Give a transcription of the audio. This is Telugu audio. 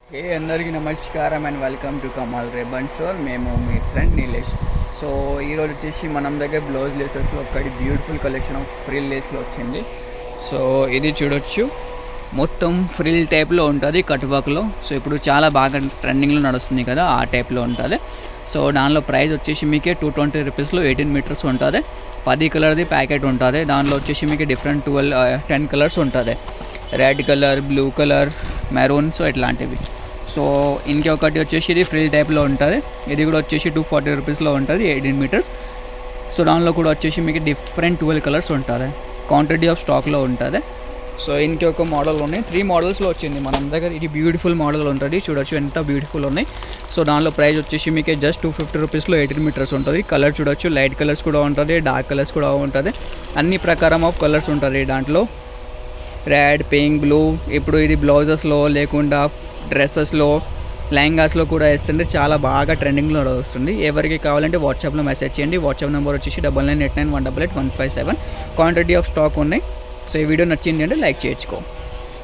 అందరికీ నమస్కారం and welcome to Kamal రేబన్ store. మేము మీ ఫ్రెండ్ నీలేష్. సో ఈరోజు వచ్చేసి మనం దగ్గర బ్లౌజ్ లేసెస్లో ఒకటి బ్యూటిఫుల్ కలెక్షన్ ఆఫ్ ఫ్రిల్ లేస్లో వచ్చింది. సో ఇది చూడొచ్చు, మొత్తం ఫ్రిల్ టైప్లో ఉంటుంది కట్ వర్క్లో. సో ఇప్పుడు చాలా బాగా ట్రెండింగ్లో నడుస్తుంది కదా, ఆ టైప్లో ఉంటుంది. సో దానిలో ప్రైస్ వచ్చేసి మీకే 220 రూపీస్లో 18 మీటర్స్ ఉంటుంది. 10 కలర్ది ప్యాకెట్ ఉంటుంది. దానిలో వచ్చేసి మీకు డిఫరెంట్ 10 కలర్స్ ఉంటుంది. Red colour, blue colour, maroon, so ఇట్లాంటివి. సో ఇంకొకటి వచ్చేసి ఇది ఫ్రిల్ టైప్లో ఉంటుంది. ఇది కూడా వచ్చేసి 240 రూపీస్లో ఉంటుంది, 18 మీటర్స్. సో దానిలో కూడా వచ్చేసి మీకు డిఫరెంట్ 12 కలర్స్ ఉంటుంది. క్వాంటిటీ ఆఫ్ స్టాక్లో ఉంటుంది. సో ఇంకొక మోడల్ ఉన్నాయి, 3 మోడల్స్లో వచ్చింది మన దగ్గర. ఇది బ్యూటిఫుల్ మోడల్ ఉంటుంది, చూడొచ్చు ఎంత బ్యూటిఫుల్ ఉన్నాయి. సో దానిలో ప్రైస్ వచ్చేసి మీకు జస్ట్ 250 రూపీస్లో 18 మీటర్స్ ఉంటుంది. కలర్ చూడొచ్చు, లైట్ కలర్స్ కూడా ఉంటుంది, డార్క్ కలర్స్ కూడా ఉంటుంది. అన్ని ప్రకారం ఆఫ్ కలర్స్ ఉంటుంది దాంట్లో. Red, pink, blue. ఇప్పుడు ఇది బ్లౌజెస్లో లేకుండా డ్రెస్సెస్లో, లెహంగాస్లో కూడా వేస్తుంటే చాలా బాగా ట్రెండింగ్లో వస్తుంది. ఎవరికి కావాలంటే వాట్సాప్లో మెసేజ్ చేయండి. వాట్సాప్ నెంబర్ వచ్చేసి 9989188157. క్వాంటిటీ ఆఫ్ స్టాక్ ఉన్నాయి. సో ఈ వీడియో నచ్చింది అంటే లైక్ చేయొచ్చుకో.